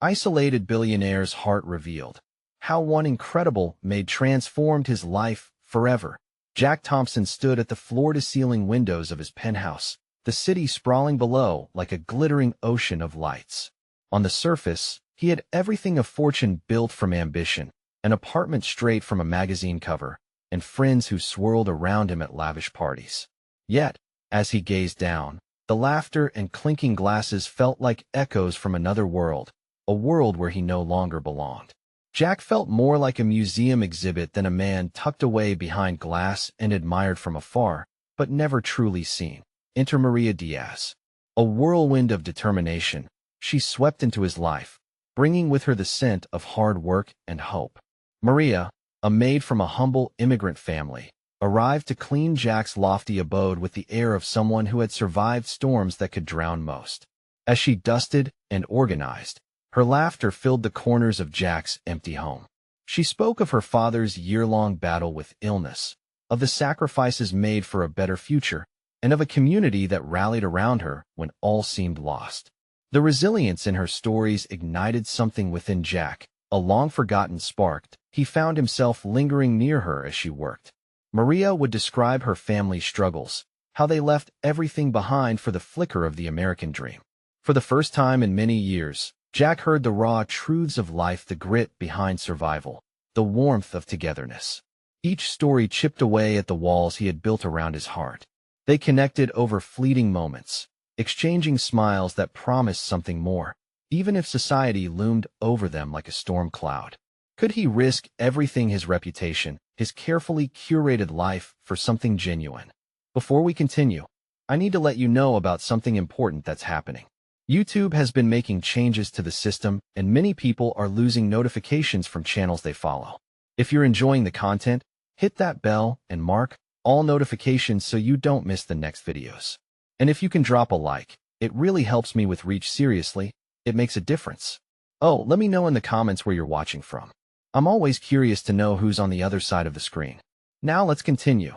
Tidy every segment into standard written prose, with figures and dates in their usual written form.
Isolated Billionaire's heart revealed. How one incredible Maid transformed his life forever. Jack Thompson stood at the floor-to-ceiling windows of his penthouse, the city sprawling below like a glittering ocean of lights. On the surface, he had everything a fortune built from ambition, an apartment straight from a magazine cover, and friends who swirled around him at lavish parties. Yet, as he gazed down, the laughter and clinking glasses felt like echoes from another world, a world where he no longer belonged. Jack felt more like a museum exhibit than a man tucked away behind glass and admired from afar, but never truly seen. Enter Maria Diaz. A whirlwind of determination, she swept into his life, bringing with her the scent of hard work and hope. Maria, a maid from a humble immigrant family, arrived to clean Jack's lofty abode with the air of someone who had survived storms that could drown most. As she dusted and organized, her laughter filled the corners of Jack's empty home. She spoke of her father's year-long battle with illness, of the sacrifices made for a better future, and of a community that rallied around her when all seemed lost. The resilience in her stories ignited something within Jack, a long-forgotten spark. He found himself lingering near her as she worked. Maria would describe her family's struggles, how they left everything behind for the flicker of the American dream. For the first time in many years, Jack heard the raw truths of life, the grit behind survival, the warmth of togetherness. Each story chipped away at the walls he had built around his heart. They connected over fleeting moments, exchanging smiles that promised something more, even if society loomed over them like a storm cloud. Could he risk everything, his reputation, his carefully curated life, for something genuine? Before we continue, I need to let you know about something important that's happening. YouTube has been making changes to the system, and many people are losing notifications from channels they follow. If you're enjoying the content, hit that bell and mark all notifications so you don't miss the next videos. And if you can drop a like, it really helps me with reach. Seriously, it makes a difference. Oh, let me know in the comments where you're watching from. I'm always curious to know who's on the other side of the screen. Now let's continue.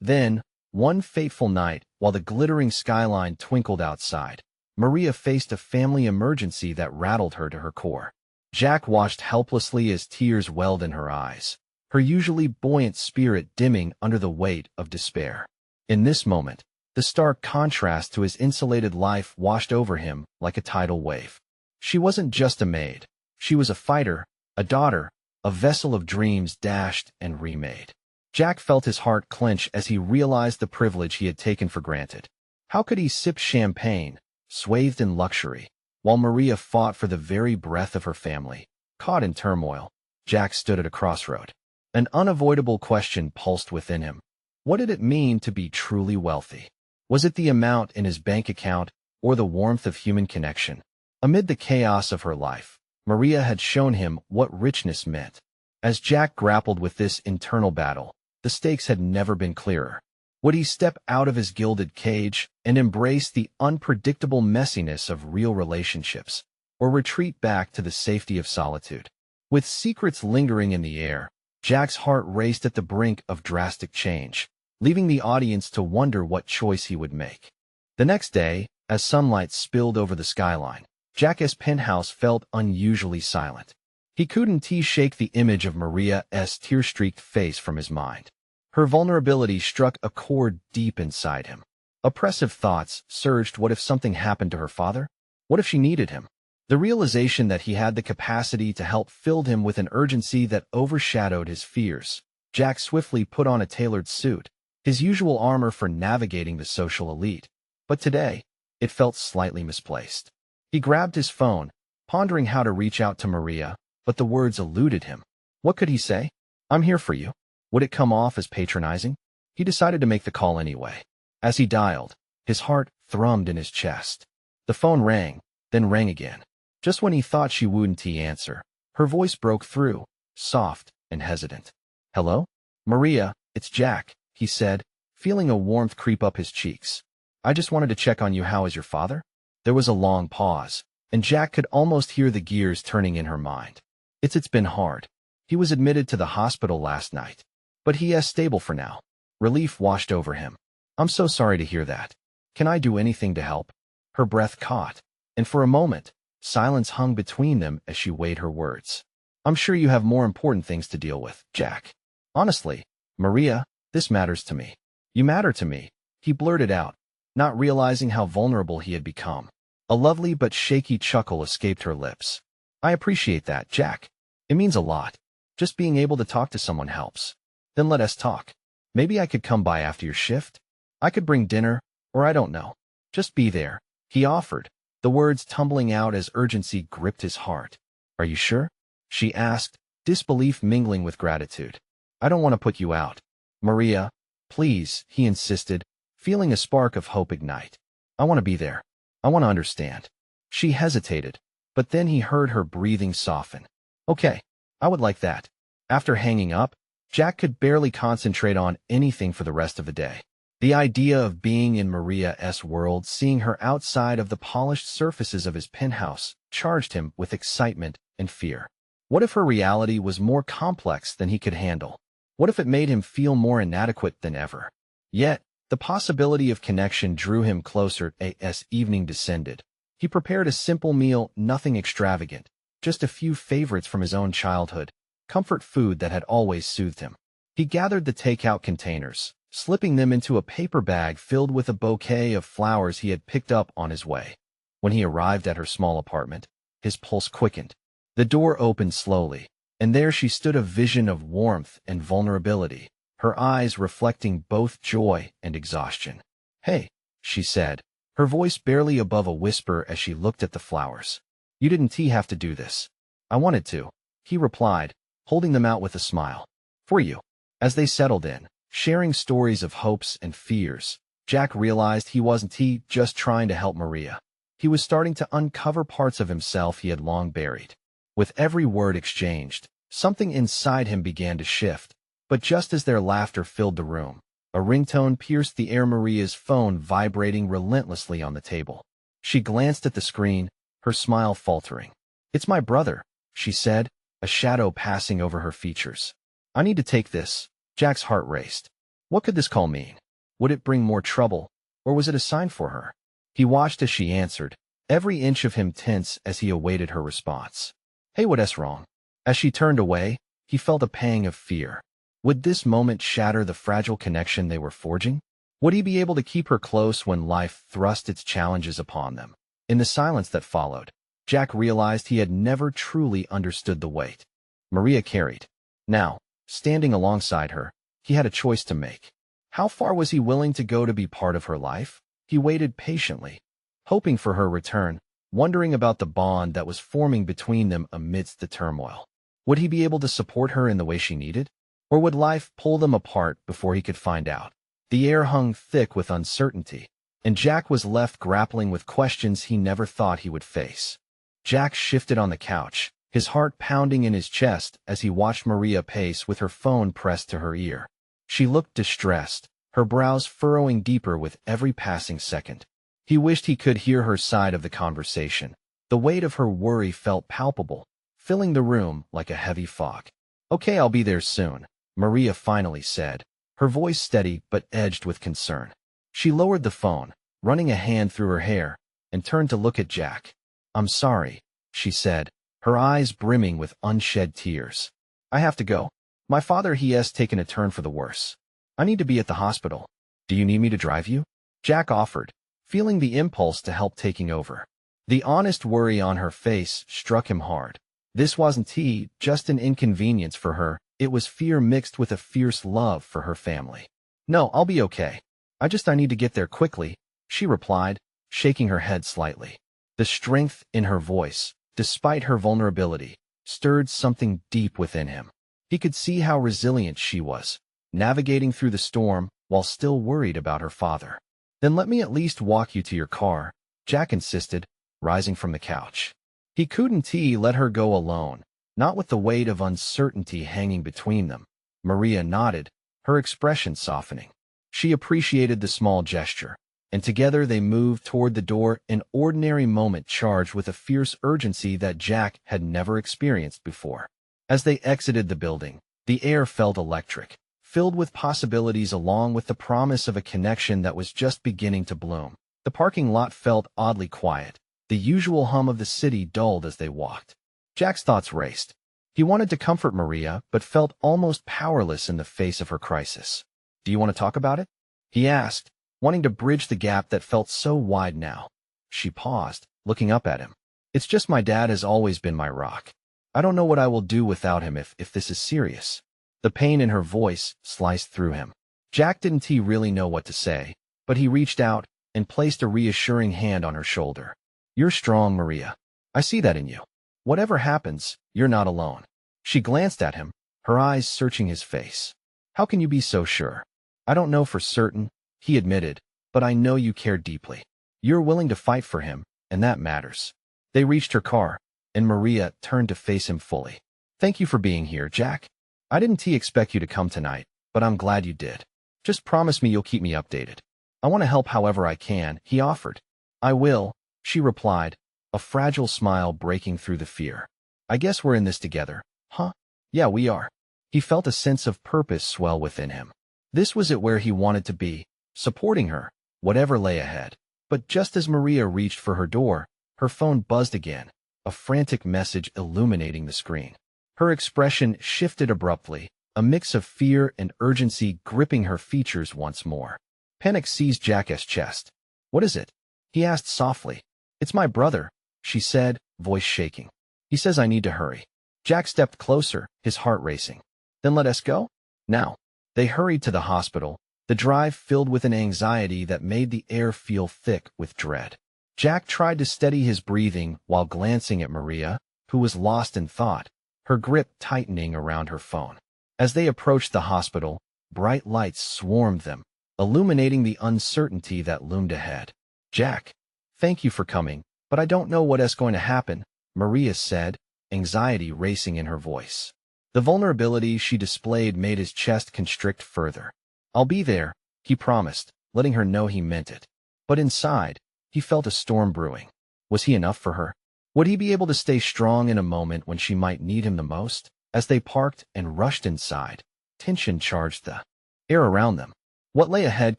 Then, one fateful night, while the glittering skyline twinkled outside, Maria faced a family emergency that rattled her to her core. Jack watched helplessly as tears welled in her eyes, her usually buoyant spirit dimming under the weight of despair. In this moment, the stark contrast to his insulated life washed over him like a tidal wave. She wasn't just a maid. She was a fighter, a daughter, a vessel of dreams dashed and remade. Jack felt his heart clench as he realized the privilege he had taken for granted. How could he sip champagne, swathed in luxury, while Maria fought for the very breath of her family? Caught in turmoil, Jack stood at a crossroad. An unavoidable question pulsed within him. What did it mean to be truly wealthy? Was it the amount in his bank account, or the warmth of human connection? Amid the chaos of her life, Maria had shown him what richness meant. As Jack grappled with this internal battle, the stakes had never been clearer. Would he step out of his gilded cage and embrace the unpredictable messiness of real relationships, or retreat back to the safety of solitude? With secrets lingering in the air, Jack's heart raced at the brink of drastic change, leaving the audience to wonder what choice he would make. The next day, as sunlight spilled over the skyline, Jack's penthouse felt unusually silent. He couldn't shake the image of Maria's tear-streaked face from his mind. Her vulnerability struck a chord deep inside him. Oppressive thoughts surged. What if something happened to her father? What if she needed him? The realization that he had the capacity to help filled him with an urgency that overshadowed his fears. Jack swiftly put on a tailored suit, his usual armor for navigating the social elite. But today, it felt slightly misplaced. He grabbed his phone, pondering how to reach out to Maria, but the words eluded him. What could he say? "I'm here for you." Would it come off as patronizing? He decided to make the call anyway. As he dialed, his heart thrummed in his chest. The phone rang, then rang again. Just when he thought she wouldn't answer, her voice broke through, soft and hesitant. "Hello? Maria, it's Jack," he said, feeling a warmth creep up his cheeks. "I just wanted to check on you. How is your father?" There was a long pause, and Jack could almost hear the gears turning in her mind. It's been hard. He was admitted to the hospital last night, but he is stable for now." Relief washed over him. "I'm so sorry to hear that. Can I do anything to help?" Her breath caught, and for a moment, Silence hung between them as she weighed her words. I'm sure you have more important things to deal with, Jack. Honestly, Maria, this matters to me. You matter to me, he blurted out, not realizing how vulnerable he had become. A lovely but shaky chuckle escaped her lips. I appreciate that, Jack. It means a lot. Just being able to talk to someone helps. Then let us talk. Maybe I could come by after your shift? I could bring dinner, or I don't know. Just be there, he offered, the words tumbling out as urgency gripped his heart. Are you sure? She asked, disbelief mingling with gratitude. I don't want to put you out. Maria, please, he insisted, feeling a spark of hope ignite. I want to be there. I want to understand. She hesitated, but then he heard her breathing soften. Okay, I would like that. After hanging up, Jack could barely concentrate on anything for the rest of the day. The idea of being in Maria's world, seeing her outside of the polished surfaces of his penthouse, charged him with excitement and fear. What if her reality was more complex than he could handle? What if it made him feel more inadequate than ever? Yet, the possibility of connection drew him closer as evening descended. He prepared a simple meal, nothing extravagant, just a few favorites from his own childhood, comfort food that had always soothed him. He gathered the takeout containers, slipping them into a paper bag filled with a bouquet of flowers he had picked up on his way. When he arrived at her small apartment, his pulse quickened. The door opened slowly, and there she stood, a vision of warmth and vulnerability, her eyes reflecting both joy and exhaustion. Hey, she said, her voice barely above a whisper as she looked at the flowers. You didn't have to do this. I wanted to, he replied, holding them out with a smile. For you. As they settled in, sharing stories of hopes and fears, Jack realized he wasn't just trying to help Maria. He was starting to uncover parts of himself he had long buried. With every word exchanged, something inside him began to shift. But just as their laughter filled the room, a ringtone pierced the air, Maria's phone vibrating relentlessly on the table. She glanced at the screen, her smile faltering. It's my brother, she said, a shadow passing over her features. I need to take this. Jack's heart raced. What could this call mean? Would it bring more trouble, or was it a sign for her? He watched as she answered, every inch of him tense as he awaited her response. Hey, what's wrong? As she turned away, he felt a pang of fear. Would this moment shatter the fragile connection they were forging? Would he be able to keep her close when life thrust its challenges upon them? In the silence that followed, Jack realized he had never truly understood the weight Maria carried. Now, standing alongside her, he had a choice to make. How far was he willing to go to be part of her life? He waited patiently, hoping for her return, wondering about the bond that was forming between them amidst the turmoil. Would he be able to support her in the way she needed? Or would life pull them apart before he could find out? The air hung thick with uncertainty, and Jack was left grappling with questions he never thought he would face. Jack shifted on the couch, his heart pounding in his chest as he watched Maria pace with her phone pressed to her ear. She looked distressed, her brows furrowing deeper with every passing second. He wished he could hear her side of the conversation. The weight of her worry felt palpable, filling the room like a heavy fog. Okay, I'll be there soon, Maria finally said, her voice steady but edged with concern. She lowered the phone, running a hand through her hair, and turned to look at Jack. I'm sorry, she said, her eyes brimming with unshed tears. I have to go. My father has taken a turn for the worse. I need to be at the hospital. Do you need me to drive you? Jack offered, feeling the impulse to help taking over. The honest worry on her face struck him hard. This wasn't just an inconvenience for her, it was fear mixed with a fierce love for her family. No, I'll be okay. I need to get there quickly, she replied, shaking her head slightly. The strength in her voice, despite her vulnerability, stirred something deep within him. He could see how resilient she was, navigating through the storm while still worried about her father. Then let me at least walk you to your car, Jack insisted, rising from the couch. He couldn't let her go alone, not with the weight of uncertainty hanging between them. Maria nodded, her expression softening. She appreciated the small gesture, and together they moved toward the door, an ordinary moment charged with a fierce urgency that Jack had never experienced before. As they exited the building, the air felt electric, filled with possibilities along with the promise of a connection that was just beginning to bloom. The parking lot felt oddly quiet, The usual hum of the city dulled as they walked. Jack's thoughts raced. He wanted to comfort Maria, but felt almost powerless in the face of her crisis. "Do you want to talk about it?" he asked, wanting to bridge the gap that felt so wide now. She paused, looking up at him. "It's just my dad has always been my rock. I don't know what I will do without him if this is serious." The pain in her voice sliced through him. Jack didn't really know what to say, but he reached out and placed a reassuring hand on her shoulder. "You're strong, Maria. I see that in you. Whatever happens, you're not alone." She glanced at him, her eyes searching his face. "How can you be so sure?" "I don't know for certain," he admitted, "but I know you care deeply. You're willing to fight for him, and that matters." They reached her car, and Maria turned to face him fully. "Thank you for being here, Jack. I didn't expect you to come tonight, but I'm glad you did. Just promise me you'll keep me updated." "I want to help however I can," he offered. "I will," she replied, a fragile smile breaking through the fear. "I guess we're in this together, huh?" "Yeah, we are." He felt a sense of purpose swell within him. This was it where he wanted to be, supporting her, whatever lay ahead. But just as Maria reached for her door, her phone buzzed again, a frantic message illuminating the screen. Her expression shifted abruptly, a mix of fear and urgency gripping her features once more. Panic seized Jack's chest. "What is it?" he asked softly. "It's my brother," she said, voice shaking. "He says I need to hurry." Jack stepped closer, his heart racing. "Then let us go? Now." They hurried to the hospital, the drive filled with an anxiety that made the air feel thick with dread. Jack tried to steady his breathing while glancing at Maria, who was lost in thought, her grip tightening around her phone. As they approached the hospital, bright lights swarmed them, illuminating the uncertainty that loomed ahead. "Jack, thank you for coming, but I don't know what's going to happen," Maria said, anxiety racing in her voice. The vulnerability she displayed made his chest constrict further. "I'll be there," he promised, letting her know he meant it. But inside, he felt a storm brewing. Was he enough for her? Would he be able to stay strong in a moment when she might need him the most? As they parked and rushed inside, tension charged the air around them. What lay ahead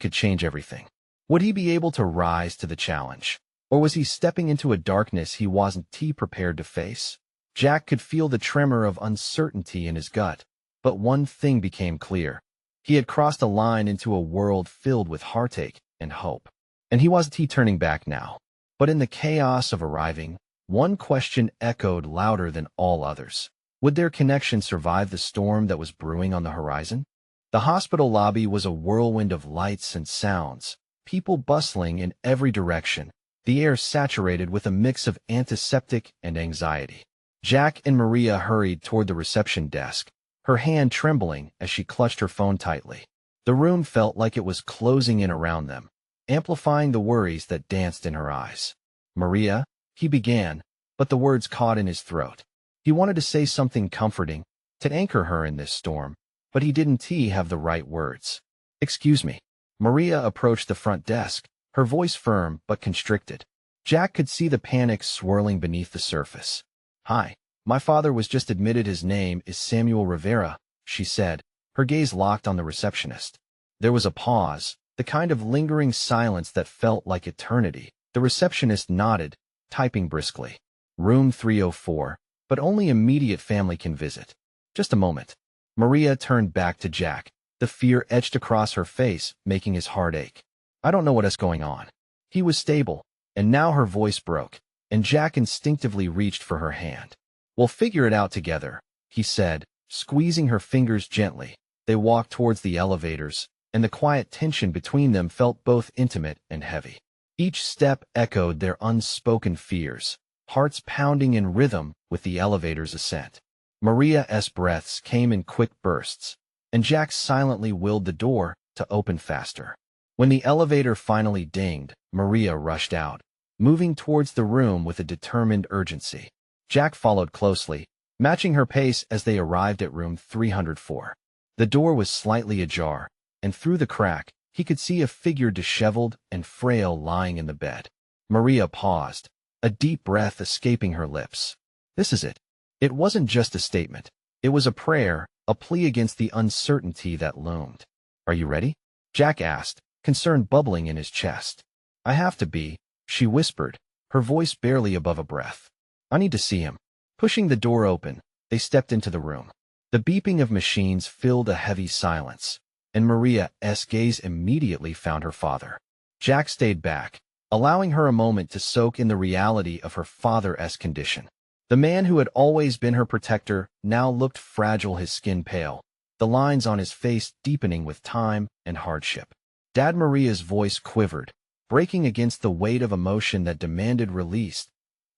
could change everything. Would he be able to rise to the challenge? Or was he stepping into a darkness he wasn't prepared to face? Jack could feel the tremor of uncertainty in his gut, but one thing became clear. He had crossed a line into a world filled with heartache and hope. And he wasn't turning back now. But in the chaos of arriving, one question echoed louder than all others. Would their connection survive the storm that was brewing on the horizon? The hospital lobby was a whirlwind of lights and sounds, people bustling in every direction, the air saturated with a mix of antiseptic and anxiety. Jack and Maria hurried toward the reception desk, her hand trembling as she clutched her phone tightly. The room felt like it was closing in around them, amplifying the worries that danced in her eyes. "Maria," he began, but the words caught in his throat. He wanted to say something comforting, to anchor her in this storm, but he didn't have the right words. "Excuse me." Maria approached the front desk, her voice firm but constricted. Jack could see the panic swirling beneath the surface. "Hi, my father was just admitted. His name is Samuel Rivera," she said, her gaze locked on the receptionist. There was a pause, the kind of lingering silence that felt like eternity. The receptionist nodded, typing briskly. "Room 304, but only immediate family can visit." "Just a moment." Maria turned back to Jack, the fear etched across her face, making his heart ache. "I don't know what's going on." He was stable, and now her voice broke, and Jack instinctively reached for her hand. "We'll figure it out together," he said, squeezing her fingers gently. They walked towards the elevators, and the quiet tension between them felt both intimate and heavy. Each step echoed their unspoken fears, hearts pounding in rhythm with the elevator's ascent. Maria's breaths came in quick bursts, and Jack silently willed the door to open faster. When the elevator finally dinged, Maria rushed out, moving towards the room with a determined urgency. Jack followed closely, matching her pace as they arrived at room 304. The door was slightly ajar, and through the crack, he could see a figure disheveled and frail lying in the bed. Maria paused, a deep breath escaping her lips. This is it. It wasn't just a statement. It was a prayer, a plea against the uncertainty that loomed. "Are you ready?" Jack asked, concern bubbling in his chest. "I have to be," she whispered, her voice barely above a breath. "I need to see him." Pushing the door open, they stepped into the room. The beeping of machines filled a heavy silence, and Maria's gaze immediately found her father. Jack stayed back, allowing her a moment to soak in the reality of her father's condition. The man who had always been her protector now looked fragile, his skin pale, the lines on his face deepening with time and hardship. Dad, Maria's voice quivered, breaking against the weight of emotion that demanded release.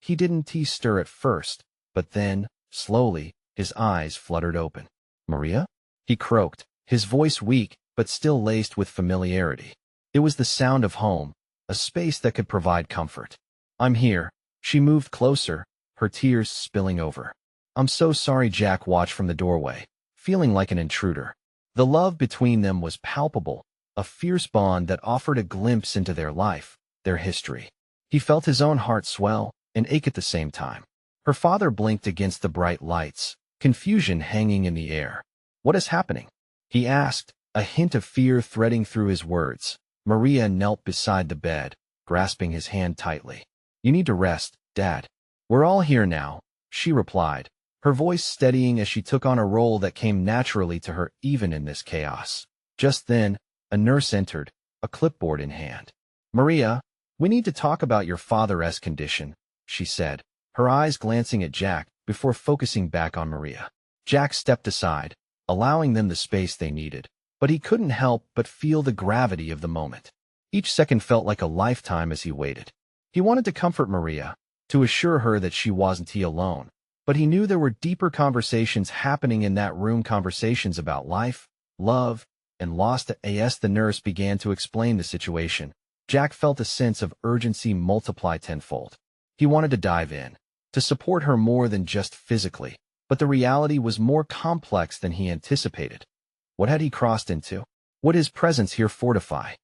He didn't stir at first, but then, slowly, his eyes fluttered open. "Maria?" he croaked, his voice weak but still laced with familiarity. It was the sound of home, a space that could provide comfort. "I'm here." She moved closer, her tears spilling over. "I'm so sorry." Jack watched from the doorway, feeling like an intruder. The love between them was palpable, a fierce bond that offered a glimpse into their life, their history. He felt his own heart swell and ache at the same time. Her father blinked against the bright lights, confusion hanging in the air. "What is happening?" he asked, a hint of fear threading through his words. Maria knelt beside the bed, grasping his hand tightly. "You need to rest, Dad." "We're all here now," she replied, her voice steadying as she took on a role that came naturally to her even in this chaos. Just then, a nurse entered, a clipboard in hand. "Maria, we need to talk about your father's condition," she said, her eyes glancing at Jack before focusing back on Maria. Jack stepped aside, allowing them the space they needed, but he couldn't help but feel the gravity of the moment. Each second felt like a lifetime as he waited. He wanted to comfort Maria, to assure her that she wasn't alone, but he knew there were deeper conversations happening in that room, conversations about life, love, and loss. As the nurse began to explain the situation, Jack felt a sense of urgency multiply tenfold. He wanted to dive in, to support her more than just physically, but the reality was more complex than he anticipated. What had he crossed into? Would his presence here fortify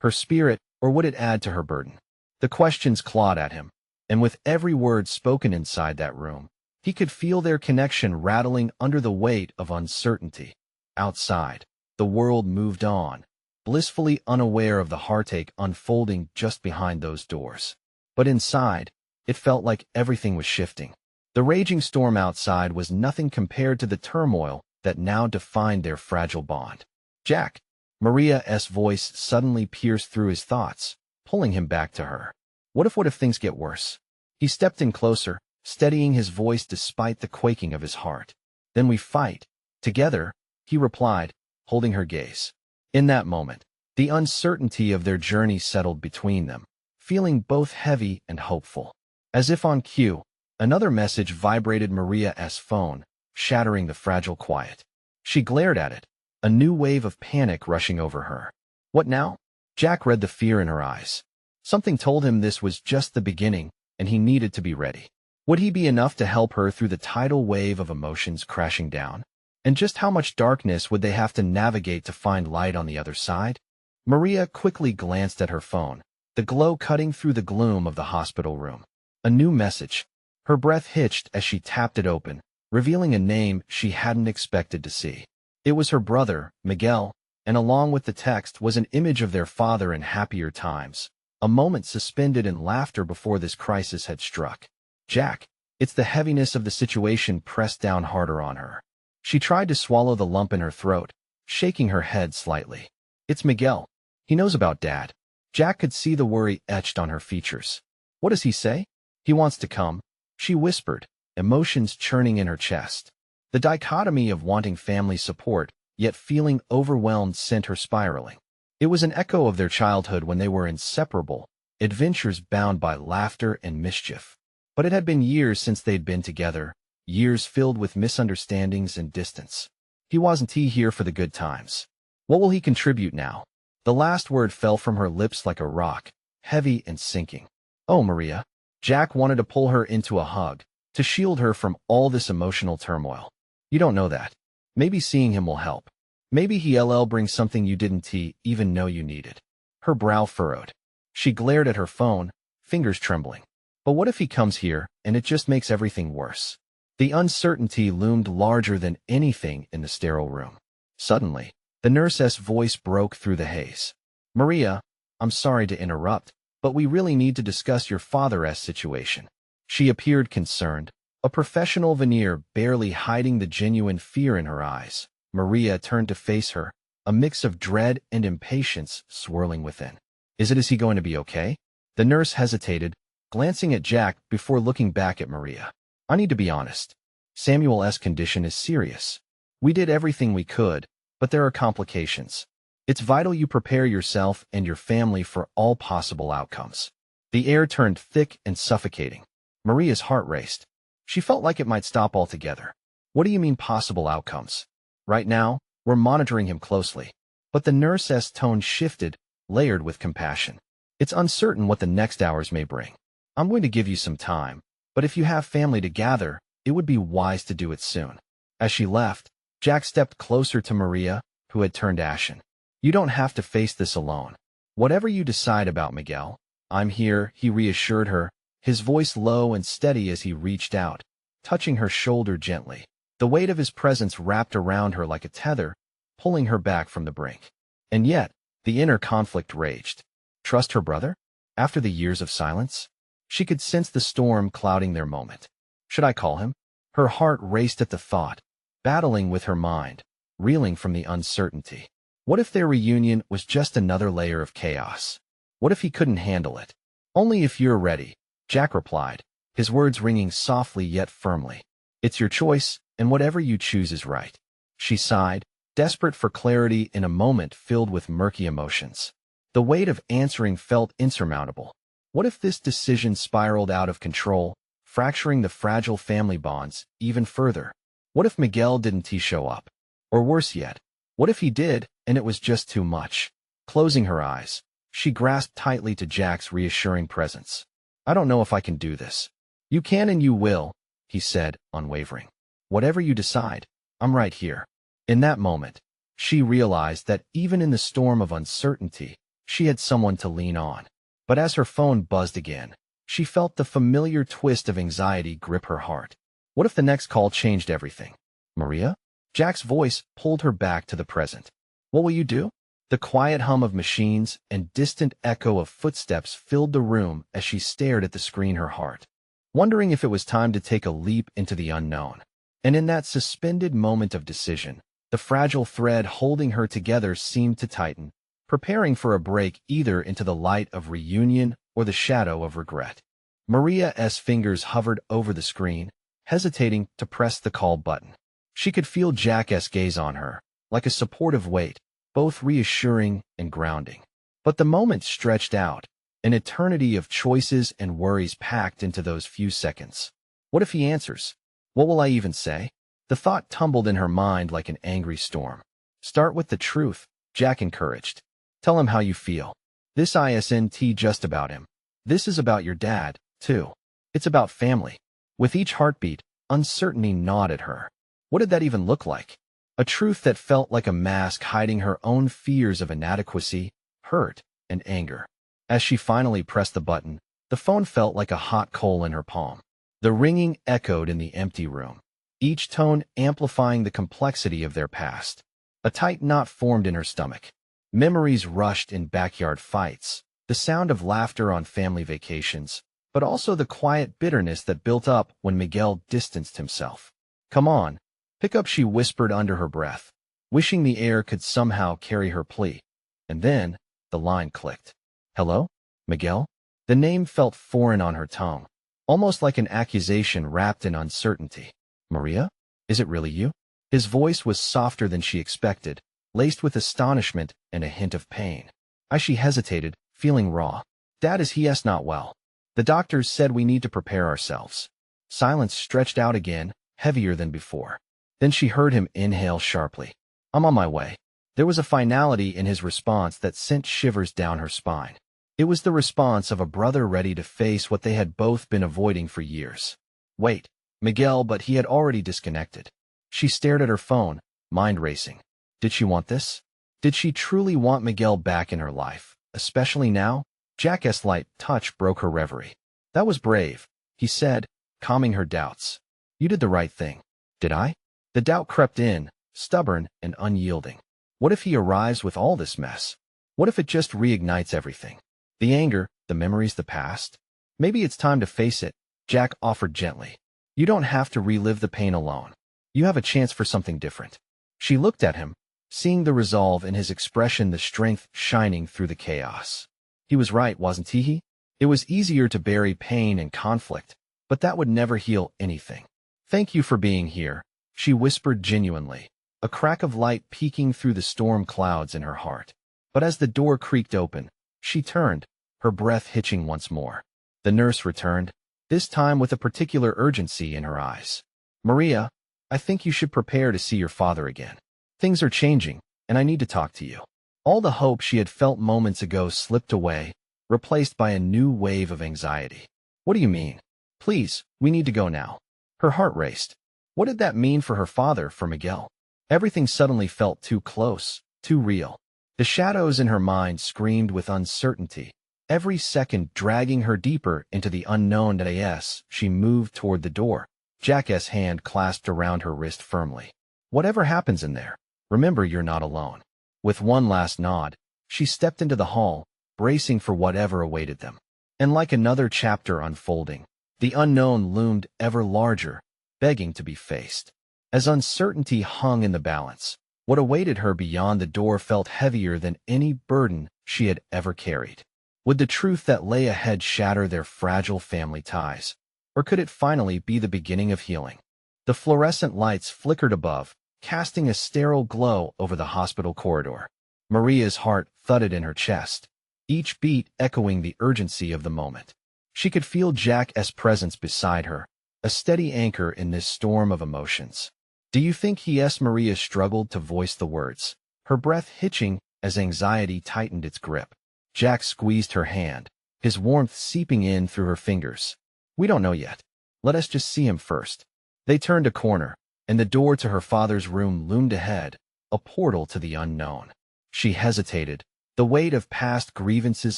her spirit, or would it add to her burden? The questions clawed at him, and with every word spoken inside that room, he could feel their connection rattling under the weight of uncertainty. Outside, the world moved on, blissfully unaware of the heartache unfolding just behind those doors. But inside, it felt like everything was shifting. The raging storm outside was nothing compared to the turmoil that now defined their fragile bond. "Jack," Maria's voice suddenly pierced through his thoughts, pulling him back to her. What if things get worse?" He stepped in closer, steadying his voice despite the quaking of his heart. "Then we fight. Together," he replied, holding her gaze. In that moment, the uncertainty of their journey settled between them, feeling both heavy and hopeful. As if on cue, another message vibrated Maria's phone, shattering the fragile quiet. She glared at it, a new wave of panic rushing over her. "What now?" Jack read the fear in her eyes. Something told him this was just the beginning, and he needed to be ready. Would he be enough to help her through the tidal wave of emotions crashing down? And just how much darkness would they have to navigate to find light on the other side? Maria quickly glanced at her phone, the glow cutting through the gloom of the hospital room. A new message. Her breath hitched as she tapped it open, revealing a name she hadn't expected to see. It was her brother, Miguel, and along with the text was an image of their father in happier times, a moment suspended in laughter before this crisis had struck. "Jack," it's the heaviness of the situation pressed down harder on her. She tried to swallow the lump in her throat, shaking her head slightly. "It's Miguel. He knows about Dad." Jack could see the worry etched on her features. "What does he say?" "He wants to come," she whispered, emotions churning in her chest. The dichotomy of wanting family support, yet feeling overwhelmed, sent her spiraling. It was an echo of their childhood when they were inseparable, adventures bound by laughter and mischief. But it had been years since they'd been together, years filled with misunderstandings and distance. He wasn't here for the good times. What will he contribute now? The last word fell from her lips like a rock, heavy and sinking. "Oh, Maria." Jack wanted to pull her into a hug, to shield her from all this emotional turmoil. "You don't know that. Maybe seeing him will help. Maybe he'll bring something you didn't even know you needed." Her brow furrowed. She glared at her phone, fingers trembling. But what if he comes here, and it just makes everything worse? The uncertainty loomed larger than anything in the sterile room. Suddenly, the nurse's voice broke through the haze. "Maria, I'm sorry to interrupt," but we really need to discuss your father's situation. She appeared concerned, a professional veneer barely hiding the genuine fear in her eyes. Maria turned to face her, a mix of dread and impatience swirling within. Is he going to be okay? The nurse hesitated, glancing at Jack before looking back at Maria. I need to be honest. Samuel's condition is serious. We did everything we could, but there are complications. It's vital you prepare yourself and your family for all possible outcomes. The air turned thick and suffocating. Maria's heart raced. She felt like it might stop altogether. What do you mean possible outcomes? Right now, we're monitoring him closely. But the nurse's tone shifted, layered with compassion. It's uncertain what the next hours may bring. I'm going to give you some time, but if you have family to gather, it would be wise to do it soon. As she left, Jack stepped closer to Maria, who had turned ashen. You don't have to face this alone. Whatever you decide about Miguel, I'm here, he reassured her, his voice low and steady as he reached out, touching her shoulder gently. The weight of his presence wrapped around her like a tether, pulling her back from the brink. And yet, the inner conflict raged. Trust her brother? After the years of silence? She could sense the storm clouding their moment. Should I call him? Her heart raced at the thought, battling with her mind, reeling from the uncertainty. What if their reunion was just another layer of chaos? What if he couldn't handle it? Only if you're ready, Jack replied, his words ringing softly yet firmly. It's your choice, and whatever you choose is right. She sighed, desperate for clarity in a moment filled with murky emotions. The weight of answering felt insurmountable. What if this decision spiraled out of control, fracturing the fragile family bonds even further? What if Miguel didn't show up? Or worse yet, what if he did, and it was just too much? Closing her eyes, she grasped tightly to Jack's reassuring presence. I don't know if I can do this. You can and you will, he said, unwavering. Whatever you decide, I'm right here. In that moment, she realized that even in the storm of uncertainty, she had someone to lean on. But as her phone buzzed again, she felt the familiar twist of anxiety grip her heart. What if the next call changed everything? Maria? Jack's voice pulled her back to the present. What will you do? The quiet hum of machines and distant echo of footsteps filled the room as she stared at the screen, her heart, wondering if it was time to take a leap into the unknown. And in that suspended moment of decision, the fragile thread holding her together seemed to tighten, preparing for a break either into the light of reunion or the shadow of regret. Maria's fingers hovered over the screen, hesitating to press the call button. She could feel Jack's gaze on her, like a supportive weight, both reassuring and grounding. But the moment stretched out, an eternity of choices and worries packed into those few seconds. What if he answers? What will I even say? The thought tumbled in her mind like an angry storm. Start with the truth, Jack encouraged. Tell him how you feel. This isn't just about him. This is about your dad, too. It's about family. With each heartbeat, uncertainty gnawed at her. What did that even look like? A truth that felt like a mask hiding her own fears of inadequacy, hurt, and anger. As she finally pressed the button, the phone felt like a hot coal in her palm. The ringing echoed in the empty room, each tone amplifying the complexity of their past. A tight knot formed in her stomach. Memories rushed in backyard fights, the sound of laughter on family vacations, but also the quiet bitterness that built up when Miguel distanced himself. Come on, pick up, she whispered under her breath, wishing the air could somehow carry her plea. And then, the line clicked. Hello? Miguel? The name felt foreign on her tongue, almost like an accusation wrapped in uncertainty. Maria? Is it really you? His voice was softer than she expected, laced with astonishment and a hint of pain. She hesitated, feeling raw. Dad, is not well. The doctors said we need to prepare ourselves. Silence stretched out again, heavier than before. Then she heard him inhale sharply. I'm on my way. There was a finality in his response that sent shivers down her spine. It was the response of a brother ready to face what they had both been avoiding for years. Wait, Miguel, but he had already disconnected. She stared at her phone, mind racing. Did she want this? Did she truly want Miguel back in her life, especially now? Jack's light touch broke her reverie. That was brave, he said, calming her doubts. You did the right thing. Did I? The doubt crept in, stubborn and unyielding. What if he arrives with all this mess? What if it just reignites everything? The anger, The memories, the past? Maybe it's time to face it, Jack offered gently. You don't have to relive the pain alone. You have a chance for something different. She looked at him, seeing the resolve in his expression, the strength shining through the chaos. He was right, wasn't he? It was easier to bury pain and conflict, but that would never heal anything. Thank you for being here, she whispered genuinely, a crack of light peeking through the storm clouds in her heart. But as the door creaked open, she turned, her breath hitching once more. The nurse returned, this time with a particular urgency in her eyes. Maria, I think you should prepare to see your father again. Things are changing, and I need to talk to you. All the hope she had felt moments ago slipped away, replaced by a new wave of anxiety. What do you mean? Please, we need to go now. Her heart raced. What did that mean for her father, for Miguel? Everything suddenly felt too close, too real. The shadows in her mind screamed with uncertainty, every second dragging her deeper into the unknown. As she moved toward the door, Jack's hand clasped around her wrist firmly. Whatever happens in there, remember you're not alone. With one last nod, she stepped into the hall, bracing for whatever awaited them. And like another chapter unfolding, the unknown loomed ever larger, begging to be faced. As uncertainty hung in the balance, what awaited her beyond the door felt heavier than any burden she had ever carried. Would the truth that lay ahead shatter their fragile family ties? Or could it finally be the beginning of healing? The fluorescent lights flickered above, casting a sterile glow over the hospital corridor. Maria's heart thudded in her chest, each beat echoing the urgency of the moment. She could feel Jack's presence beside her, a steady anchor in this storm of emotions. Do you think he? Maria struggled to voice the words, her breath hitching as anxiety tightened its grip. Jack squeezed her hand, his warmth seeping in through her fingers. We don't know yet. Let us just see him first. They turned a corner, and the door to her father's room loomed ahead, a portal to the unknown. She hesitated, the weight of past grievances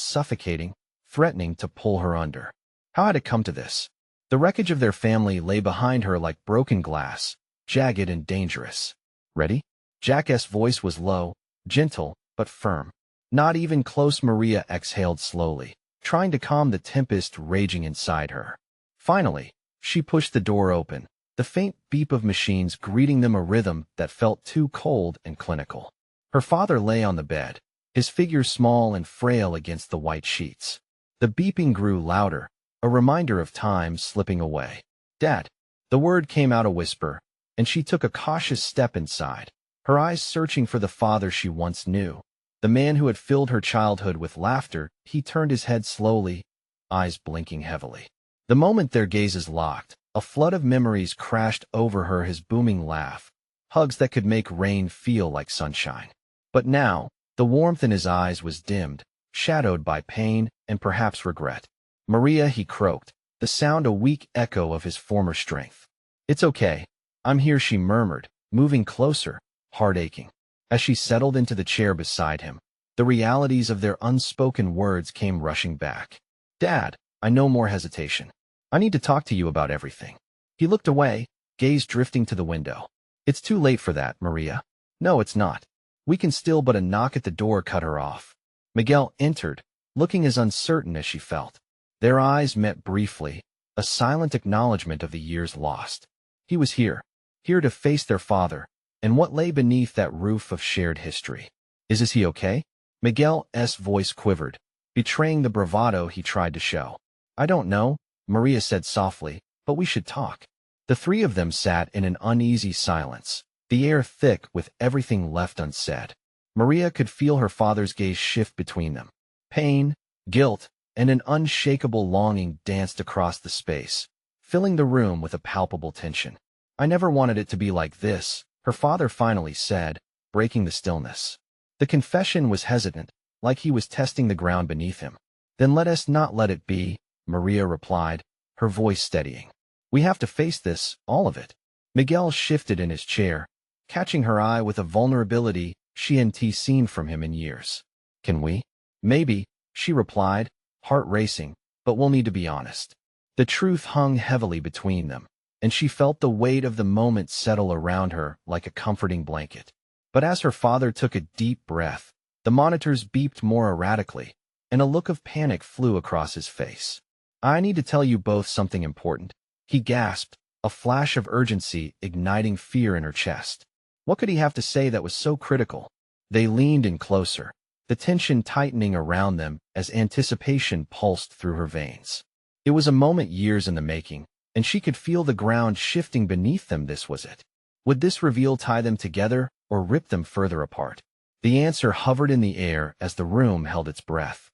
suffocating, threatening to pull her under. How had it come to this? The wreckage of their family lay behind her like broken glass, jagged and dangerous. Ready? Jack's voice was low, gentle, but firm. Not even close. Maria exhaled slowly, trying to calm the tempest raging inside her. Finally, she pushed the door open, the faint beep of machines greeting them, a rhythm that felt too cold and clinical. Her father lay on the bed, his figure small and frail against the white sheets. The beeping grew louder, a reminder of time slipping away. Dad. The word came out a whisper, and she took a cautious step inside, her eyes searching for the father she once knew. The man who had filled her childhood with laughter. He turned his head slowly, eyes blinking heavily. The moment their gazes locked, a flood of memories crashed over her, his booming laugh, hugs that could make rain feel like sunshine. But now, the warmth in his eyes was dimmed, shadowed by pain and perhaps regret. Maria, he croaked, the sound a weak echo of his former strength. It's okay. I'm here, she murmured, moving closer, heart aching. As she settled into the chair beside him, the realities of their unspoken words came rushing back. Dad, I know. More hesitation. I need to talk to you about everything. He looked away, gaze drifting to the window. It's too late for that, Maria. No, it's not. We can still. But a knock at the door cut her off. Miguel entered, looking as uncertain as she felt. Their eyes met briefly, a silent acknowledgement of the years lost. He was here to face their father, and what lay beneath that roof of shared history. Is he okay? Miguel's voice quivered, betraying the bravado he tried to show. I don't know, Maria said softly, but we should talk. The three of them sat in an uneasy silence, the air thick with everything left unsaid. Maria could feel her father's gaze shift between them. Pain, guilt, and an unshakable longing danced across the space, filling the room with a palpable tension. I never wanted it to be like this, her father finally said, breaking the stillness. The confession was hesitant, like he was testing the ground beneath him. Then let us not let it be, Maria replied, her voice steadying. We have to face this, all of it. Miguel shifted in his chair, catching her eye with a vulnerability she hadn't seen from him in years. Can we? Maybe, she replied, heart racing, but we'll need to be honest. The truth hung heavily between them, and she felt the weight of the moment settle around her like a comforting blanket. But as her father took a deep breath, the monitors beeped more erratically, and a look of panic flew across his face. "I need to tell you both something important," he gasped, a flash of urgency igniting fear in her chest. What could he have to say that was so critical? They leaned in closer, the tension tightening around them as anticipation pulsed through her veins. It was a moment years in the making, and she could feel the ground shifting beneath them. This was it. Would this reveal tie them together or rip them further apart? The answer hovered in the air as the room held its breath.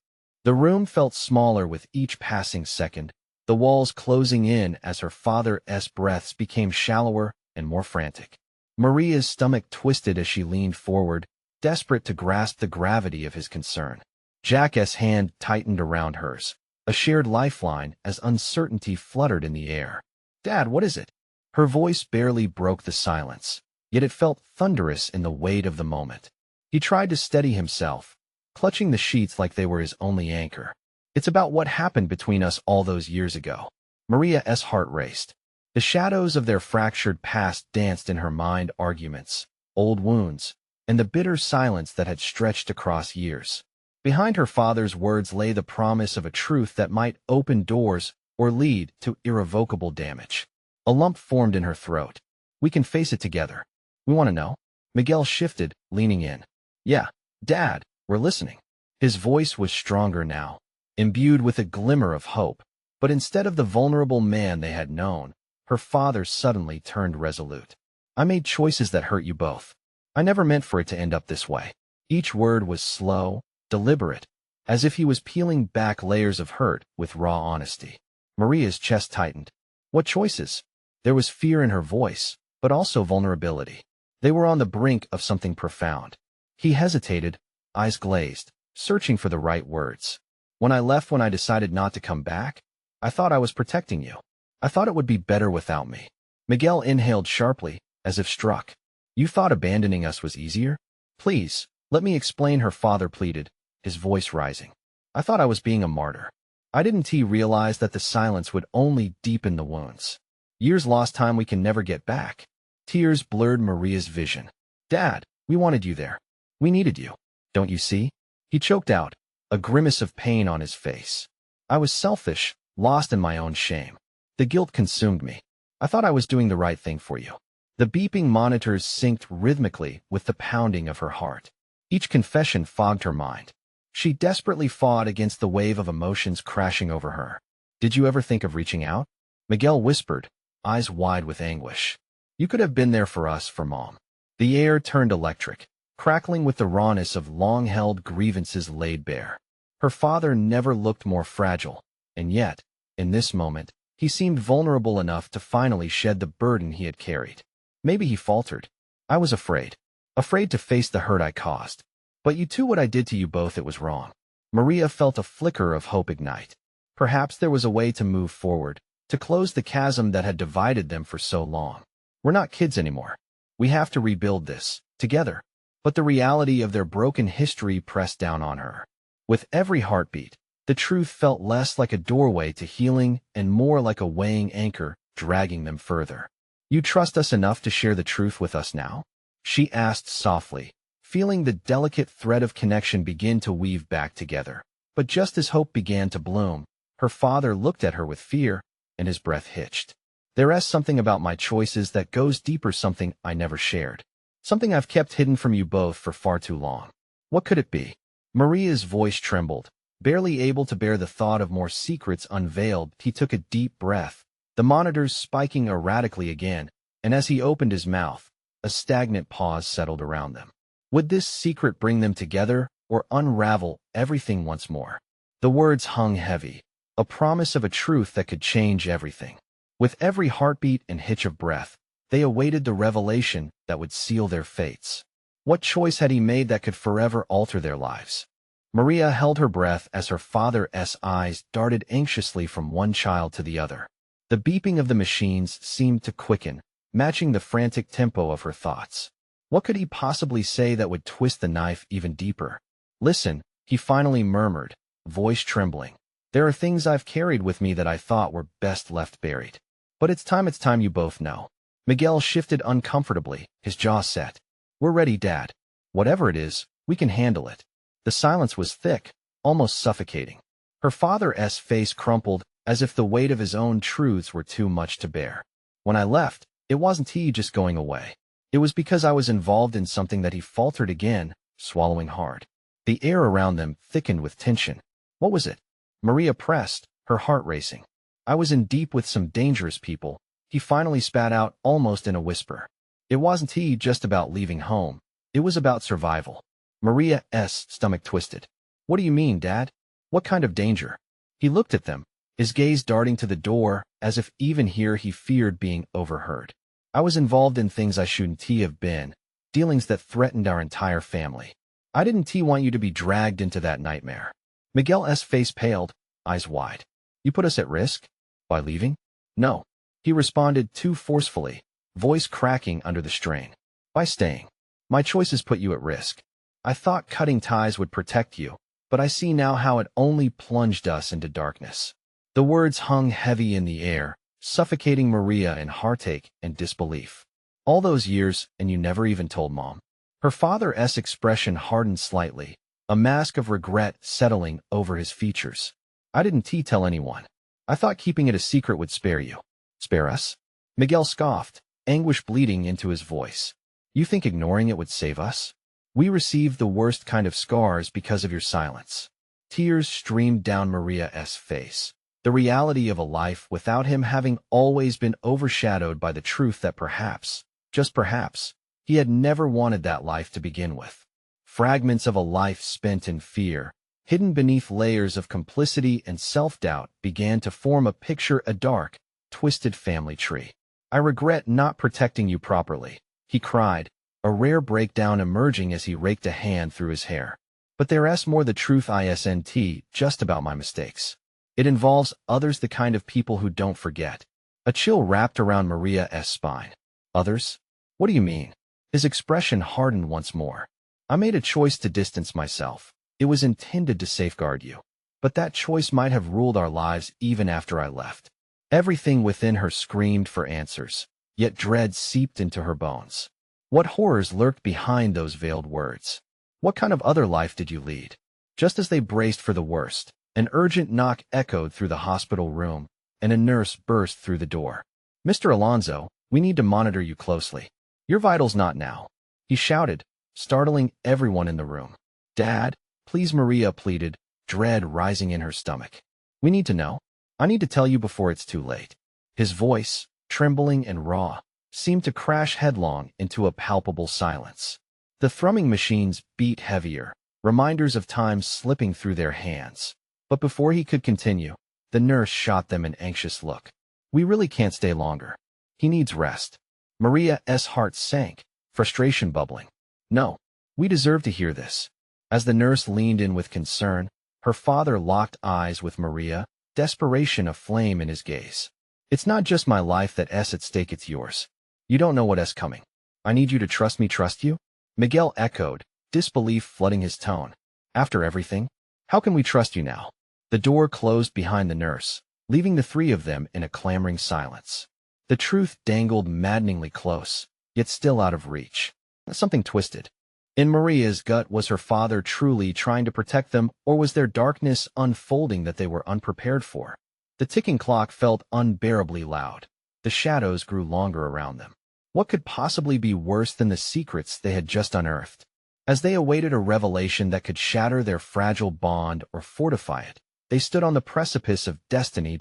The room felt smaller with each passing second, the walls closing in as her father's breaths became shallower and more frantic. Maria's stomach twisted as she leaned forward, desperate to grasp the gravity of his concern. Jack's hand tightened around hers, a shared lifeline as uncertainty fluttered in the air. "Dad, what is it?" Her voice barely broke the silence, yet it felt thunderous in the weight of the moment. He tried to steady himself, clutching the sheets like they were his only anchor. "It's about what happened between us all those years ago." Maria's heart raced. The shadows of their fractured past danced in her mind, arguments, old wounds, and the bitter silence that had stretched across years. Behind her father's words lay the promise of a truth that might open doors or lead to irrevocable damage. A lump formed in her throat. "We can face it together. We want to know." Miguel shifted, leaning in. "Yeah, Dad, we're listening." His voice was stronger now, imbued with a glimmer of hope. But instead of the vulnerable man they had known, her father suddenly turned resolute. "I made choices that hurt you both. I never meant for it to end up this way." Each word was slow, deliberate, as if he was peeling back layers of hurt with raw honesty. Maria's chest tightened. What choices? There was fear in her voice, but also vulnerability. They were on the brink of something profound. He hesitated, eyes glazed, searching for the right words. "When I left, when I decided not to come back, I thought I was protecting you. I thought it would be better without me." Miguel inhaled sharply, as if struck. "You thought abandoning us was easier?" "Please, let me explain," her father pleaded, his voice rising. "I thought I was being a martyr. I didn't realize that the silence would only deepen the wounds. Years lost time we can never get back." Tears blurred Maria's vision. "Dad, we wanted you there. We needed you. Don't you see?" He choked out, a grimace of pain on his face. "I was selfish, lost in my own shame. The guilt consumed me. I thought I was doing the right thing for you." The beeping monitors synced rhythmically with the pounding of her heart. Each confession fogged her mind. She desperately fought against the wave of emotions crashing over her. "Did you ever think of reaching out?" Miguel whispered, eyes wide with anguish. "You could have been there for us, for Mom." The air turned electric, crackling with the rawness of long-held grievances laid bare. Her father never looked more fragile, and yet, in this moment, he seemed vulnerable enough to finally shed the burden he had carried. Maybe he faltered. "I was afraid. Afraid to face the hurt I caused. But you too, what I did to you both, it was wrong." Maria felt a flicker of hope ignite. Perhaps there was a way to move forward, to close the chasm that had divided them for so long. "We're not kids anymore. We have to rebuild this, together." But the reality of their broken history pressed down on her. With every heartbeat, the truth felt less like a doorway to healing and more like a weighing anchor, dragging them further. "You trust us enough to share the truth with us now?" she asked softly, feeling the delicate thread of connection begin to weave back together. But just as hope began to bloom, her father looked at her with fear, and his breath hitched. "There's something about my choices that goes deeper, something I never shared. Something I've kept hidden from you both for far too long." "What could it be?" Maria's voice trembled, barely able to bear the thought of more secrets unveiled. He took a deep breath, the monitors spiking erratically again, and as he opened his mouth, a stagnant pause settled around them. Would this secret bring them together or unravel everything once more? The words hung heavy, a promise of a truth that could change everything. With every heartbeat and hitch of breath, they awaited the revelation that would seal their fates. What choice had he made that could forever alter their lives? Maria held her breath as her father's eyes darted anxiously from one child to the other. The beeping of the machines seemed to quicken, matching the frantic tempo of her thoughts. What could he possibly say that would twist the knife even deeper? "Listen," he finally murmured, voice trembling. "There are things I've carried with me that I thought were best left buried. But it's time you both know." Miguel shifted uncomfortably, his jaw set. "We're ready, Dad. Whatever it is, we can handle it." The silence was thick, almost suffocating. Her father's face crumpled, as if the weight of his own truths were too much to bear. When I left, it wasn't he just going away. It was because I was involved in something that he faltered again, swallowing hard. The air around them thickened with tension. What was it? Maria pressed, her heart racing. I was in deep with some dangerous people, he finally spat out almost in a whisper. It wasn't he just about leaving home. It was about survival. Maria's stomach twisted. What do you mean, Dad? What kind of danger? He looked at them, his gaze darting to the door, as if even here he feared being overheard. I was involved in things I shouldn't have been, dealings that threatened our entire family. I didn't want you to be dragged into that nightmare. Miguel's face paled, eyes wide. You put us at risk? By leaving? No. He responded too forcefully, voice cracking under the strain. By staying. My choices put you at risk. I thought cutting ties would protect you, but I see now how it only plunged us into darkness. The words hung heavy in the air, suffocating Maria in heartache and disbelief. All those years, and you never even told Mom. Her father's expression hardened slightly, a mask of regret settling over his features. I didn't tell anyone. I thought keeping it a secret would spare you. Spare us? Miguel scoffed, anguish bleeding into his voice. You think ignoring it would save us? We received the worst kind of scars because of your silence. Tears streamed down Maria's face. The reality of a life without him having always been overshadowed by the truth that perhaps, just perhaps, he had never wanted that life to begin with. Fragments of a life spent in fear, hidden beneath layers of complicity and self-doubt, began to form a picture, a dark, twisted family tree. I regret not protecting you properly, he cried, a rare breakdown emerging as he raked a hand through his hair. But there's more the truth isn't just about my mistakes. It involves others, the kind of people who don't forget. A chill wrapped around Maria's spine. Others? What do you mean? His expression hardened once more. I made a choice to distance myself. It was intended to safeguard you. But that choice might have ruled our lives even after I left. Everything within her screamed for answers, yet dread seeped into her bones. What horrors lurked behind those veiled words? What kind of other life did you lead? Just as they braced for the worst, an urgent knock echoed through the hospital room, and a nurse burst through the door. Mr. Alonso, we need to monitor you closely. Your vitals not now, he shouted, startling everyone in the room. Dad, please, Maria pleaded, dread rising in her stomach. We need to know. I need to tell you before it's too late. His voice, trembling and raw, seemed to crash headlong into a palpable silence. The thrumming machines beat heavier, reminders of time slipping through their hands. But before he could continue, the nurse shot them an anxious look. We really can't stay longer. He needs rest. Maria's heart sank, frustration bubbling. No, we deserve to hear this. As the nurse leaned in with concern, her father locked eyes with Maria, desperation aflame in his gaze. It's not just my life that's at stake, it's yours. You don't know what's coming. I need you to trust me. Trust you? Miguel echoed, disbelief flooding his tone. After everything? How can we trust you now? The door closed behind the nurse, leaving the three of them in a clamoring silence. The truth dangled maddeningly close, yet still out of reach. Something twisted. In Maria's gut, was her father truly trying to protect them, or was there darkness unfolding that they were unprepared for? The ticking clock felt unbearably loud. The shadows grew longer around them. What could possibly be worse than the secrets they had just unearthed? As they awaited a revelation that could shatter their fragile bond or fortify it, they stood on the precipice of destiny.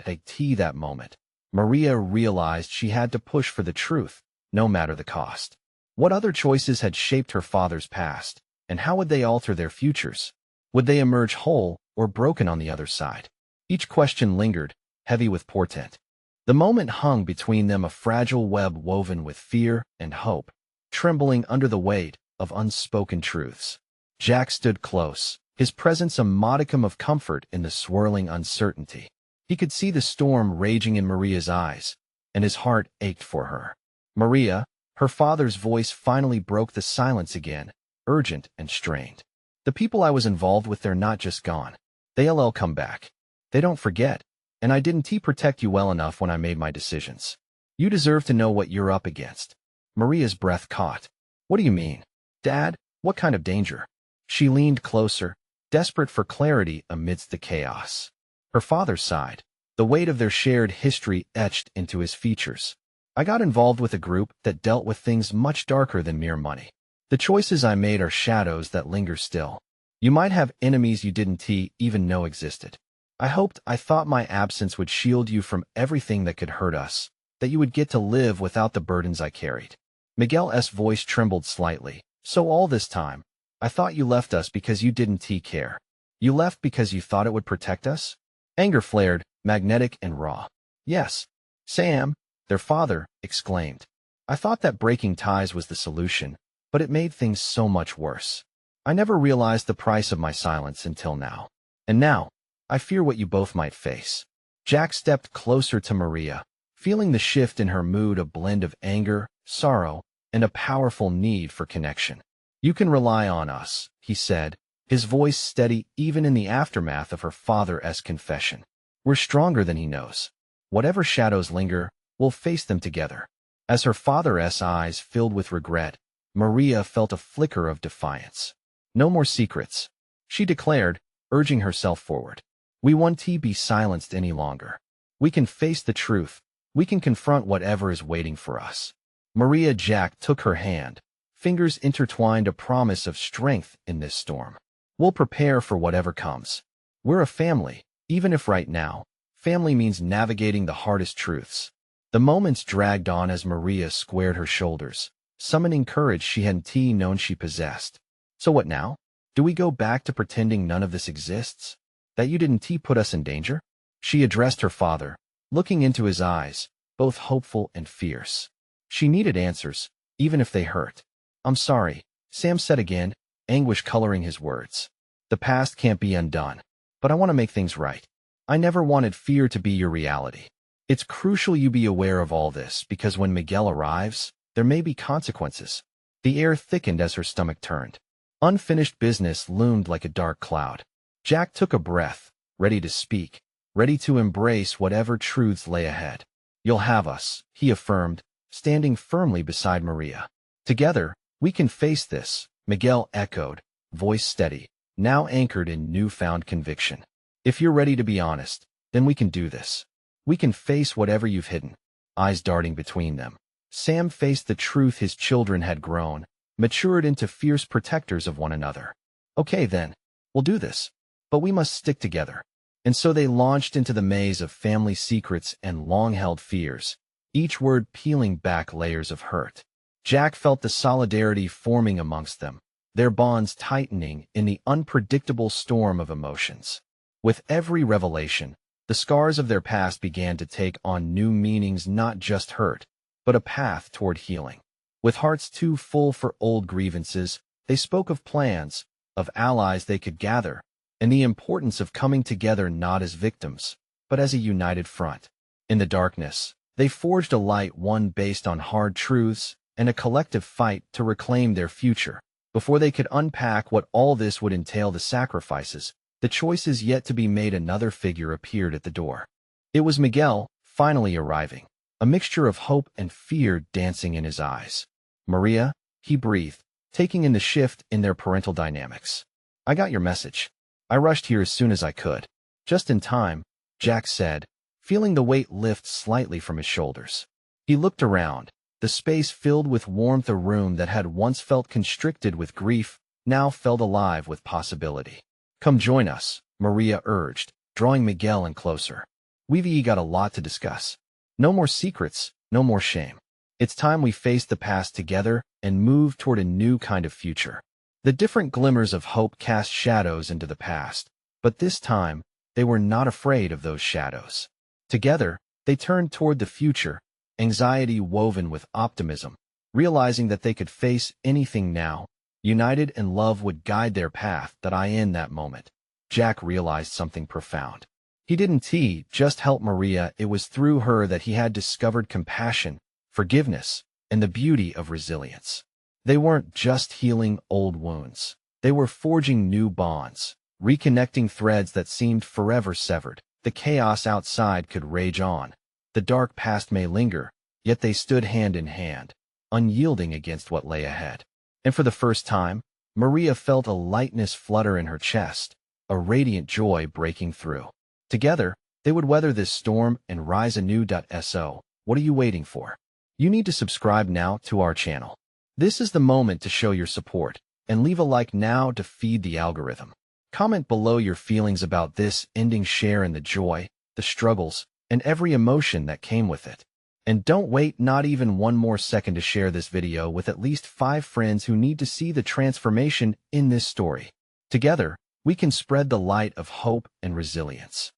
That moment, Maria realized she had to push for the truth, no matter the cost. What other choices had shaped her father's past, and how would they alter their futures? Would they emerge whole or broken on the other side? Each question lingered, heavy with portent. The moment hung between them, a fragile web woven with fear and hope, trembling under the weight of unspoken truths. Jack stood close, his presence a modicum of comfort in the swirling uncertainty. He could see the storm raging in Maria's eyes, and his heart ached for her. Maria, her father's voice finally broke the silence again, urgent and strained. The people I was involved with, they're not just gone. They'll come back. They don't forget. And I didn't protect you well enough when I made my decisions. You deserve to know what you're up against. Maria's breath caught. What do you mean? Dad, what kind of danger? She leaned closer, desperate for clarity amidst the chaos. Her father sighed, the weight of their shared history etched into his features. I got involved with a group that dealt with things much darker than mere money. The choices I made are shadows that linger still. You might have enemies you didn't even know existed. I thought my absence would shield you from everything that could hurt us, that you would get to live without the burdens I carried. Miguel's voice trembled slightly. So all this time, I thought you left us because you didn't care. You left because you thought it would protect us? Anger flared, magnetic and raw. Yes, Sam, their father, exclaimed. I thought that breaking ties was the solution, but it made things so much worse. I never realized the price of my silence until now. And now, I fear what you both might face. Jack stepped closer to Maria, feeling the shift in her mood, a blend of anger, sorrow, and a powerful need for connection. You can rely on us, he said, his voice steady even in the aftermath of her father's confession. We're stronger than he knows. Whatever shadows linger, we'll face them together. As her father's eyes filled with regret, Maria felt a flicker of defiance. No more secrets, she declared, urging herself forward. We won't be silenced any longer. We can face the truth. We can confront whatever is waiting for us. Maria Jack took her hand, fingers intertwined, a promise of strength in this storm. We'll prepare for whatever comes. We're a family, even if right now, family means navigating the hardest truths. The moments dragged on as Maria squared her shoulders, summoning courage she hadn't known she possessed. So what now? Do we go back to pretending none of this exists? That you didn't put us in danger? She addressed her father, looking into his eyes, both hopeful and fierce. She needed answers, even if they hurt. I'm sorry, Sam said again, anguish coloring his words. The past can't be undone, but I want to make things right. I never wanted fear to be your reality. It's crucial you be aware of all this because when Miguel arrives, there may be consequences. The air thickened as her stomach turned. Unfinished business loomed like a dark cloud. Jack took a breath, ready to speak, ready to embrace whatever truths lay ahead. You'll have us, he affirmed, standing firmly beside Maria. Together, we can face this, Miguel echoed, voice steady, now anchored in newfound conviction. If you're ready to be honest, then we can do this. We can face whatever you've hidden. Eyes darting between them, Sam faced the truth his children had grown, matured into fierce protectors of one another. Okay then, we'll do this. But we must stick together. And so they launched into the maze of family secrets and long-held fears, each word peeling back layers of hurt. Jack felt the solidarity forming amongst them, their bonds tightening in the unpredictable storm of emotions. With every revelation, the scars of their past began to take on new meanings, not just hurt, but a path toward healing. With hearts too full for old grievances, they spoke of plans, of allies they could gather, and the importance of coming together not as victims, but as a united front. In the darkness, they forged a light, one based on hard truths and a collective fight to reclaim their future. Before they could unpack what all this would entail, the sacrifices, the choices yet to be made, another figure appeared at the door. It was Miguel, finally arriving, a mixture of hope and fear dancing in his eyes. Maria, he breathed, taking in the shift in their parental dynamics. I got your message. I rushed here as soon as I could. Just in time, Jack said, feeling the weight lift slightly from his shoulders. He looked around, the space filled with warmth, a room that had once felt constricted with grief, now felt alive with possibility. Come join us, Maria urged, drawing Miguel in closer. We've got a lot to discuss. No more secrets, no more shame. It's time we face the past together and move toward a new kind of future. The different glimmers of hope cast shadows into the past, but this time, they were not afraid of those shadows. Together, they turned toward the future, anxiety woven with optimism, realizing that they could face anything now. United and love would guide their path. In that moment, Jack realized something profound. He didn't just help Maria, it was through her that he had discovered compassion, forgiveness, and the beauty of resilience. They weren't just healing old wounds. They were forging new bonds, reconnecting threads that seemed forever severed. The chaos outside could rage on. The dark past may linger, yet they stood hand in hand, unyielding against what lay ahead. And for the first time, Maria felt a lightness flutter in her chest, a radiant joy breaking through. Together, they would weather this storm and rise anew. So, what are you waiting for? You need to subscribe now to our channel. This is the moment to show your support, and leave a like now to feed the algorithm. Comment below your feelings about this ending, share in the joy, the struggles, and every emotion that came with it. And don't wait not even one more second to share this video with at least 5 friends who need to see the transformation in this story. Together, we can spread the light of hope and resilience.